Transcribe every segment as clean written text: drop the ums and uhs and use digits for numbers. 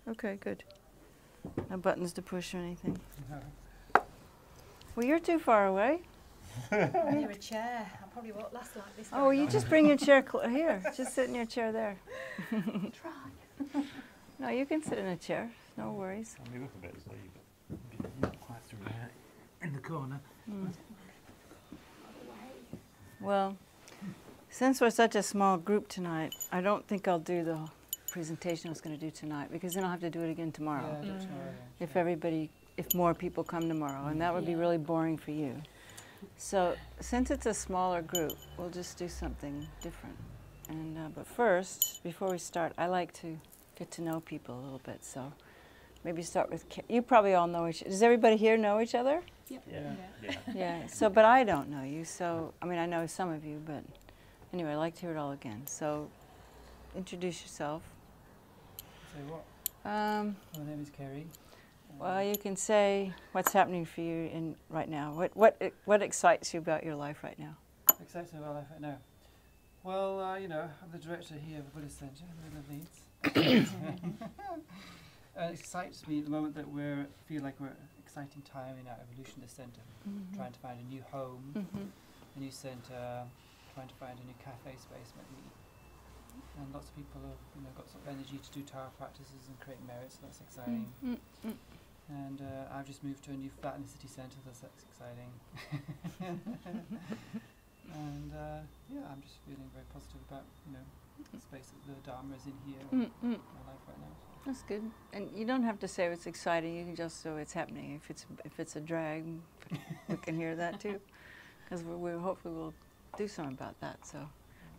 Okay, good. No buttons to push or anything. No. Well, you're too far away. I need a chair. I probably won't last like this. Oh, you just bring your chair here. Just sit in your chair there. Try. No, you can sit in a chair. No worries. I'll move up a bit so you're not quite through there in the corner. Mm. Well, since we're such a small group tonight, I don't think I'll do the presentation I was going to do tonight, because then I'll have to do it again tomorrow. Yeah, tomorrow, If more people come tomorrow, and that would be really boring for you. So since it's a smaller group, we'll just do something different. And but first, before we start, I like to get to know people a little bit. So maybe start with, you probably all know each other. Does everybody here know each other? Yep. Yeah. Yeah. So, but I don't know you. So, I mean, I know some of you, but anyway, I'd like to hear it all again. So, introduce yourself. Say what? My name is Kerry. Well, you can say what's happening for you right now. What excites you about your life right now? Excites me about life right now. Well, you know, I'm the director here of the Buddhist Centre in the middle of Leeds. It excites me at the moment that feel like we're at an exciting time in our evolution of the centre. Trying to find a new home, a new centre, trying to find a new cafe space maybe. And lots of people have, you know, got sort of energy to do Tara practices and create merits. So that's exciting. And I've just moved to a new flat in the city centre. That's exciting. And yeah, I'm just feeling very positive about, you know, the space that the Dharma is in here. And my life right now. That's good. And you don't have to say it's exciting. You can just say it's happening. If it's a drag, we can hear that too, because we hopefully will do something about that. So.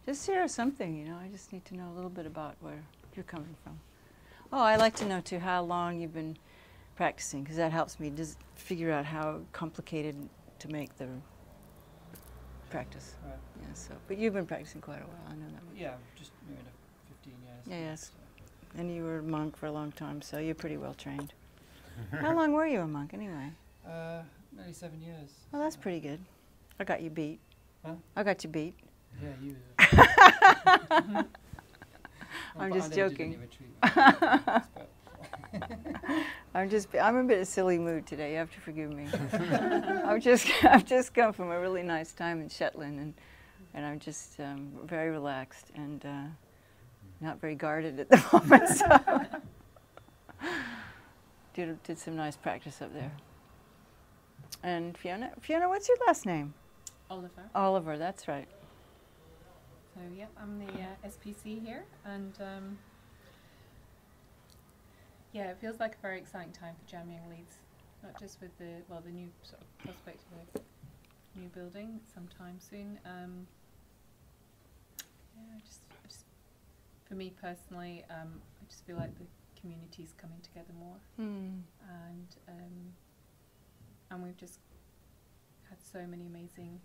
Just share something, you know. I just need to know a little bit about where you're coming from. Oh, I'd like to know, too, how long you've been practicing, because that helps me just figure out how complicated to make the practice. Right. Yeah, so, but you've been practicing quite a while, I know that. Yeah, just near 15 years. Yeah, yes. So. And you were a monk for a long time, so you're pretty well trained. How long were you a monk, anyway? Nearly 7 years. Well, that's pretty good. I got you beat. Huh? I got you beat. Yeah, you. I'm just joking. I'm in a bit of a silly mood today. You have to forgive me. I've just come from a really nice time in Shetland, and I'm just very relaxed and not very guarded at the moment. So did some nice practice up there. And Fiona, what's your last name? Oliver. Oliver, that's right. So yep, I'm the SPC here, and yeah, it feels like a very exciting time for Jamyang Leeds, not just with the new sort of prospect of a new building sometime soon. Yeah, just for me personally, I just feel like the community's coming together more, and we've just had so many amazing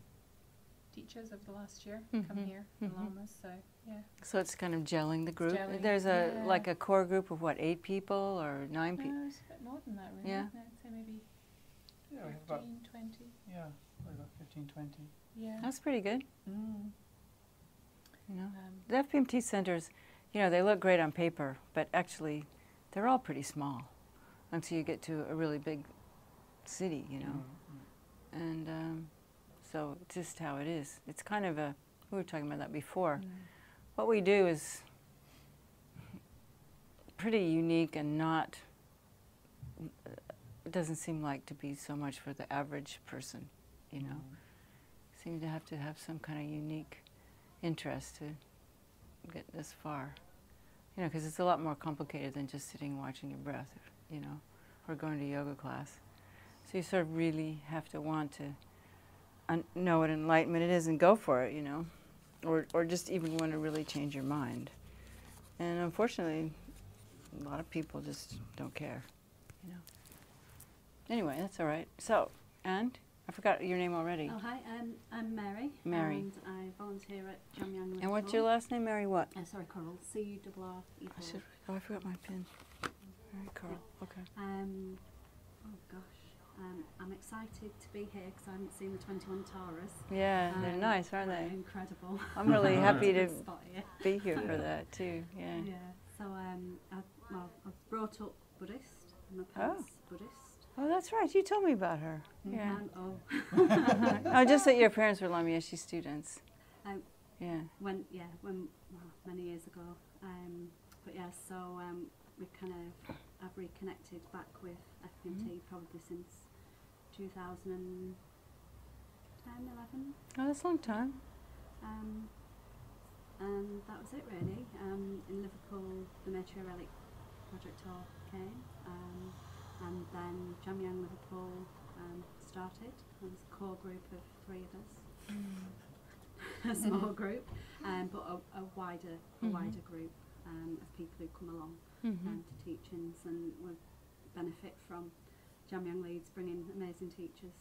teachers over the last year come here, lamas, so yeah. So it's kind of gelling the group. Gelling, There's like a core group of what, 8 people or 9 people? No, it's a bit more than that really. Yeah. I'd say maybe Yeah, we have 15, about 20. Yeah, probably about 15, 20. Yeah. That's pretty good. You know, the Um, FPMT centers, you know, they look great on paper, but actually, they're all pretty small until you get to a really big city, you know. And so it's just how it is. It's kind of we were talking about that before. What we do is pretty unique and not, it doesn't seem like to be so much for the average person, you know. Seem to have some kind of unique interest to get this far. You know, because it's a lot more complicated than just sitting and watching your breath, you know, or going to yoga class. So you sort of really have to want to know what enlightenment it is and go for it, you know, or just even want to really change your mind. And unfortunately, a lot of people just don't care, you know. Anyway, that's all right. So, and I forgot your name already. Oh, hi, I'm Mary. Mary. And I volunteer at Jamyang Leeds. And what's your last name, Mary? What? Sorry, Coral. C-R-R-E. Oh, I forgot my pen. Mary Coral. Okay. Oh gosh. I'm excited to be here because I haven't seen the 21 Taras. Yeah, they're nice, aren't they? Incredible. I'm really happy to Spot here. be here for that too. Yeah. Yeah. So well, I was brought up Buddhist. My parents Buddhist. Oh, that's right. You told me about her. Yeah. And, Oh, just that your parents were Lamieshi students. Yeah. when many years ago. But yeah, so we kind of I've reconnected back with FPMT probably since 2010, 11. Oh, that's a long time. And that was it really. In Liverpool, the Nature Relic Project Tour came, and then Jamyang Liverpool started. There was a core group of 3 of us. A small group, but a wider group of people who come along to teachings, and would benefit from Jamyang Leeds bringing amazing teachers.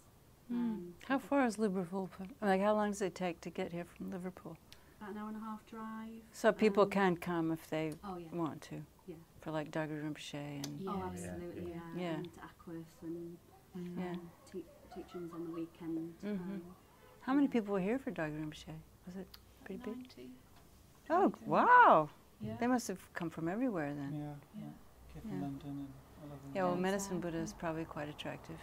How far is Liverpool? Like, how long does it take to get here from Liverpool? About an hour and a half drive. So people can come if they want to. Yeah. For like Dagger Rinpoche and. Oh, absolutely. Yeah. And Aquas and teachings on the weekend. How many people were here for Dagger Rinpoche? Was it pretty big? 90. Oh, wow! Yeah. They must have come from everywhere then. Yeah. Came from London and all over. Yeah, well, Yeah, Medicine exactly. Buddha is probably quite attractive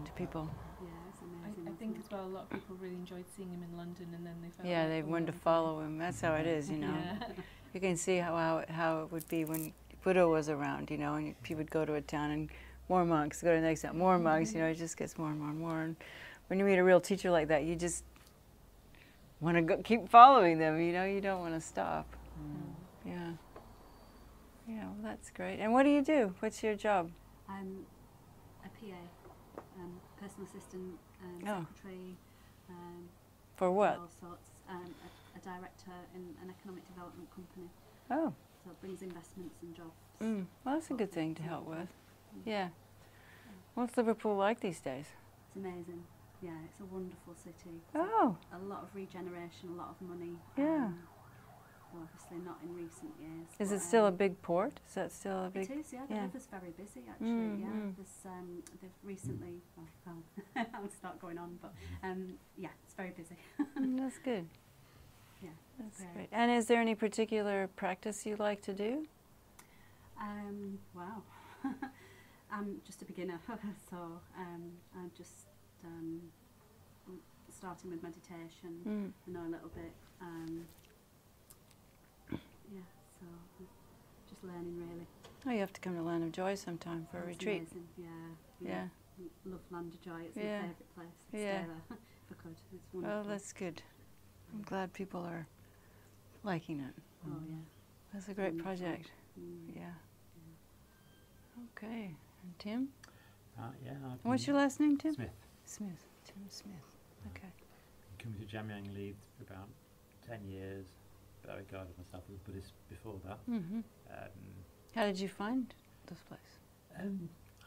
to people. Yeah, it's amazing. I think as well, a lot of people really enjoyed seeing him in London, and then they felt Yeah, like they they wanted to wanted follow him. That's how it is, you know. Yeah. You can see how it would be when Buddha was around, you know, and people would go to a town and more monks, go to the next town, more monks, you know, it just gets more and more and more. And when you meet a real teacher like that, you just want to keep following them, you know, you don't want to stop. Yeah. Yeah, well, that's great. And what do you do? What's your job? I'm a PA, personal assistant, Oh. secretary. For what? All sorts. A director in an economic development company. Oh, So it brings investments and jobs. well, that's a good thing to help with. Yeah. What's Liverpool like these days? It's amazing. Yeah, it's a wonderful city. Oh, A lot of regeneration, a lot of money. Yeah. Well, obviously not in recent years. is but, it still a big port? Is that still a big? It is, yeah. The yeah. river's very busy, actually. Yeah, mm. there's they've recently. Well, I'll start going on, but yeah, it's very busy. That's good. Yeah, That's great. great. And is there any particular practice you like to do? Wow. I'm just a beginner, so I'm just starting with meditation. I know a little bit. Yeah, so just learning really. Oh, you have to come to Land of Joy sometime for a It's retreat. amazing. Yeah. Yeah. Love Land of Joy. It's Yeah. my favourite place. I'd Yeah. stay there if I could. It's Oh, wonderful. that's good. I'm glad people are liking it. Oh yeah. That's a great wonderful. project. Mm. Yeah. Okay. And Tim? Yeah. What's your last name, Tim? Smith. Smith. Tim Smith. Okay. Coming to Jamyang Leeds for about 10 years, but I regarded myself as a Buddhist before that. How did you find this place?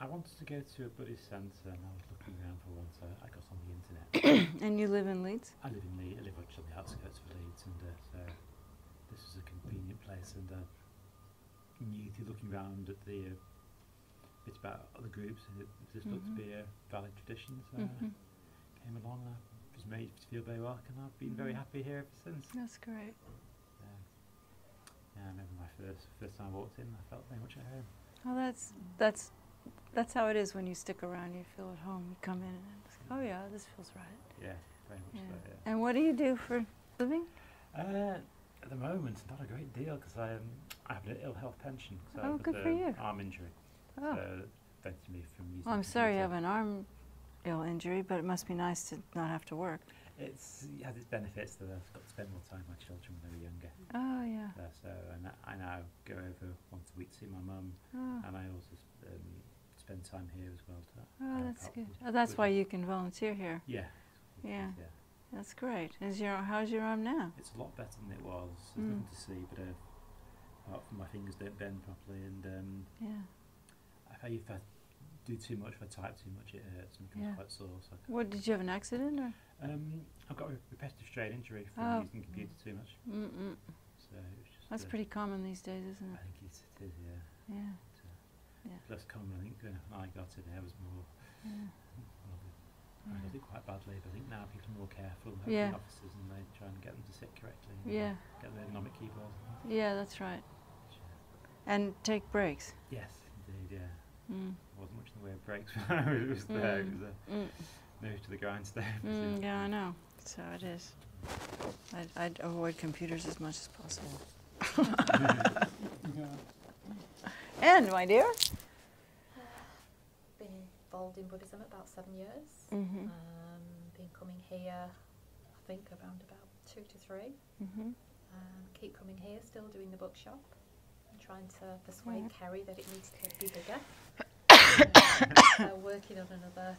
I wanted to go to a Buddhist centre and I was looking around for one, so I got on the internet. And you live in Leeds? I live in Leeds, I live actually on the outskirts of Leeds, and so this was a convenient place, and knew through looking around at the bits about other groups, and this looked to be a valid tradition, so came along and I was made to feel very welcome, and I've been very happy here ever since. That's great. Yeah, I remember my first time I walked in, I felt very much at home. Oh, that's how it is when you stick around. You feel at home. You come in and it's like, oh yeah, this feels right. Yeah, very much so, yeah. And what do you do for a living? At the moment, not a great deal, because I have an ill health pension. So Oh, with good for you. arm injury. Oh, So it prevented me from using well, I'm the sorry you have computer. an arm injury, but it must be nice to not have to work. It has its benefits that I've got to spend more time with my children when they were younger. Oh yeah. So I now go over once a week to see my mum, Oh, and I also spend time here as well. oh that's good. Oh, that's why you can volunteer here. Yeah. Yeah. Yeah. That's great. How's your arm now? It's a lot better than it was. There's nothing to see, but apart from my fingers don't bend properly, and Yeah. if I do too much, if I type too much, it hurts and becomes Yeah. quite sore. So What, did you have an accident or? I've got a repetitive strain injury from Oh. using the computer too much. So it's just, That's pretty common these days, isn't I it? think it is, yeah. Yeah. But, Yeah. less common, I think, when I got it, I was more. Yeah. I got it quite badly, but I think now people are more careful, and Yeah. officers, and they try and get them to sit correctly. And Yeah. Get the ergonomic keyboard. Yeah, that's right. And take breaks. Yes, indeed, yeah. Mm. Wasn't much in the way of breaks when I was there. It was a move to the grindstone. Yeah, I know. So it is. I'd avoid computers as much as possible. And, my dear? Been involved in Buddhism about 7 years. Mm-hmm. Been coming here, I think, around about 2 to 3. Mm-hmm. Keep coming here, still doing the bookshop. I'm trying to persuade Kerry that it needs to be bigger. So working on another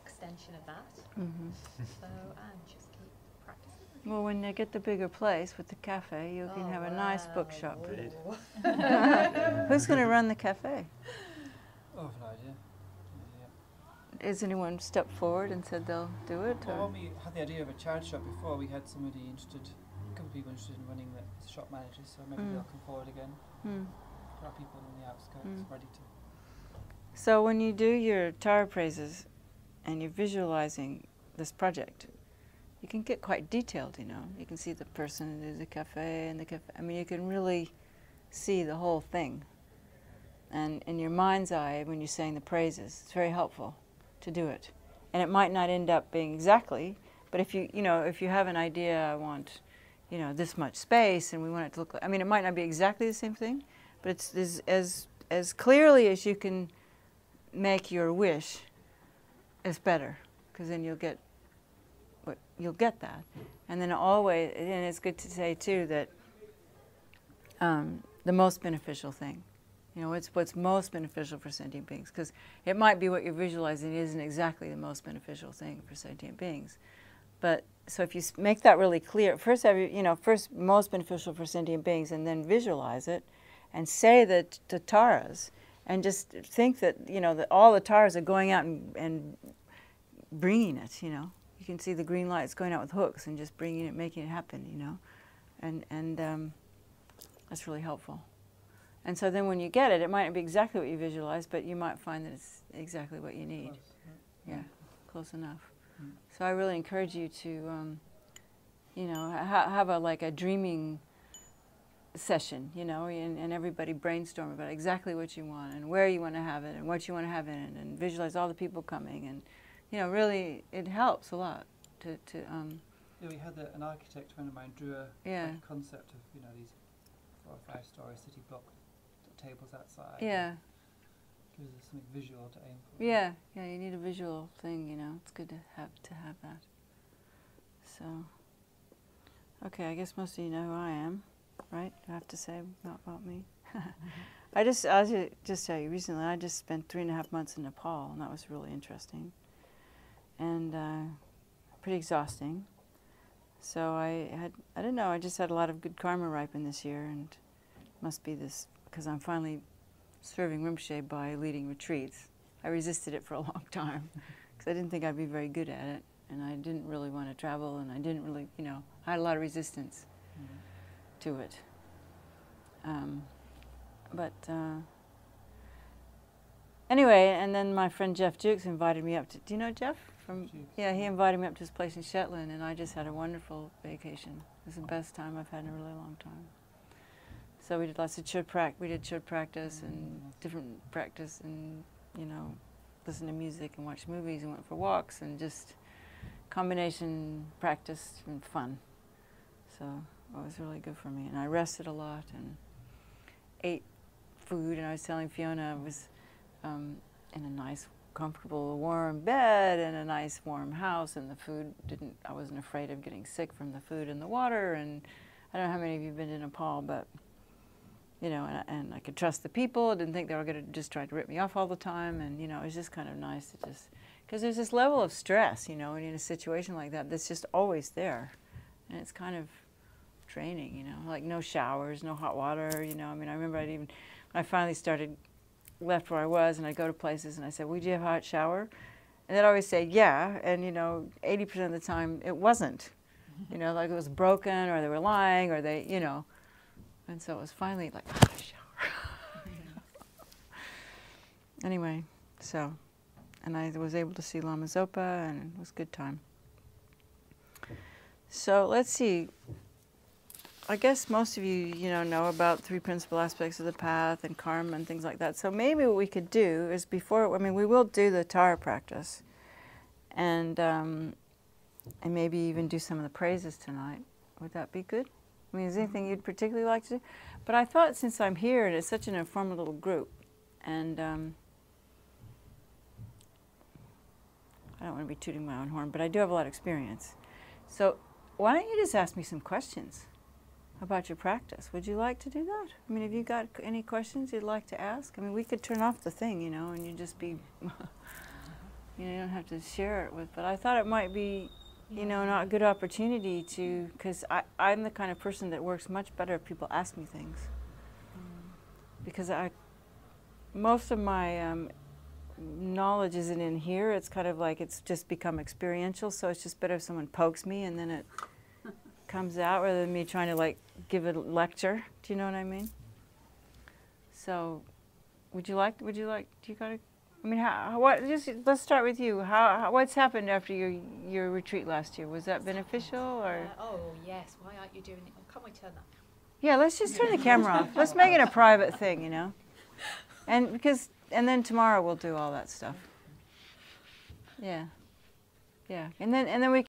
extension of that. Mm-hmm. So, and just keep practicing. Well, when they get the bigger place with the cafe, you can have a nice bookshop. Indeed. Who's going to run the cafe? Oh, I've no idea. Yeah. Has anyone stepped forward and said they'll do it? Well, Or? when we had the idea of a charity shop before, we had somebody interested, a couple of people interested in running the shop managers, so maybe they'll come forward again. Hmm. There are people on the outskirts ready to. So when you do your tower praises and you're visualizing this project, you can get quite detailed, you know. You can see the person who does the cafe and the cafe. I mean, you can really see the whole thing. And in your mind's eye, when you're saying the praises, it's very helpful to do it. And it might not end up being exactly, but if you have an idea, I want, this much space, and we want it to look like, I mean, it might not be exactly the same thing, but it's as clearly as you can make your wish is better, because then you'll get that. And then always, and it's good to say too that the most beneficial thing, what's most beneficial for sentient beings, because it might be what you're visualizing isn't exactly the most beneficial thing for sentient beings. But so if you make that really clear, first most beneficial for sentient beings, and then visualize it, and say the taras, and just think that that all the taras are going out and bringing it. You can see the green lights going out with hooks and just bringing it, making it happen. And that's really helpful. And so then when you get it, it might not be exactly what you visualized, but you might find that it's exactly what you need. Close, Yeah, close enough. Mm. So I really encourage you to, have a dreaming session, and everybody brainstorm about exactly what you want and where you want to have it and what you want to have in it, and visualize all the people coming, and really it helps a lot to Yeah, we had an architect friend of mine drew a concept of these 4 or 5 story city block tables outside. Yeah. Gives us something visual to aim for. Yeah, you need a visual thing, it's good to have that. So, okay, I guess most of you know who I am, right? I have to say not about me. I'll just tell you, recently I just spent 3.5 months in Nepal, and that was really interesting. And pretty exhausting. So I don't know, I just had a lot of good karma ripen this year, and must be this, because I'm finally serving Rinpoche by leading retreats. I resisted it for a long time, because I didn't think I'd be very good at it, and I didn't really want to travel, and I didn't really, I had a lot of resistance to it. Anyway, and then my friend Jeff Jukes invited me up to, do you know Jeff? Yeah, he invited me up to his place in Shetland, and I just had a wonderful vacation. It was the best time I've had in a really long time. So we did lots of chud practice and different practice, and listen to music and watch movies and went for walks, and just combination practice and fun. So it was really good for me, and I rested a lot and ate food. And I was telling Fiona I was in a nice, comfortable, warm bed in a nice, warm house, and the food I wasn't afraid of getting sick from the food and the water. And I don't know how many of you have been to Nepal, but and I could trust the people. I didn't think they were going to just try to rip me off all the time. And, it was just kind of nice to just, because there's this level of stress, when you're in a situation like that, that's just always there. And it's kind of draining, like no showers, no hot water, I mean, I remember when I finally left where I was, and I'd go to places, and I said, would you have a hot shower? And they'd always say, yeah, and, 80% of the time it wasn't. Like it was broken, or they were lying, or they, And so it was finally like, a shower. Anyway, so, and I was able to see Lama Zopa, and it was a good time. So let's see. I guess most of you, know about 3 principal aspects of the path and karma and things like that. So maybe what we could do is before, we will do the Tara practice, and maybe even do some of the praises tonight. Would that be good? Is there anything you'd particularly like to do? But I thought since I'm here and it's such an informal little group, and I don't want to be tooting my own horn, but I do have a lot of experience. So why don't you just ask me some questions about your practice? Would you like to do that? Have you got any questions you'd like to ask? We could turn off the thing, and you'd just be, you don't have to share it with, but I thought it might be, not a good opportunity to, because I'm the kind of person that works much better if people ask me things. Because most of my knowledge isn't in here. It's kind of like it's just become experiential, so it's just better if someone pokes me and then it comes out rather than me trying to give a lecture. Do you know what I mean? So, do you got to, let's start with you. What's happened after your retreat last year? Was that beneficial or? Oh yes, why aren't you doing it? Oh, can't we turn that? Yeah, let's just turn the camera off. Let's make it a private thing, And then tomorrow we'll do all that stuff. Yeah. Yeah. And then we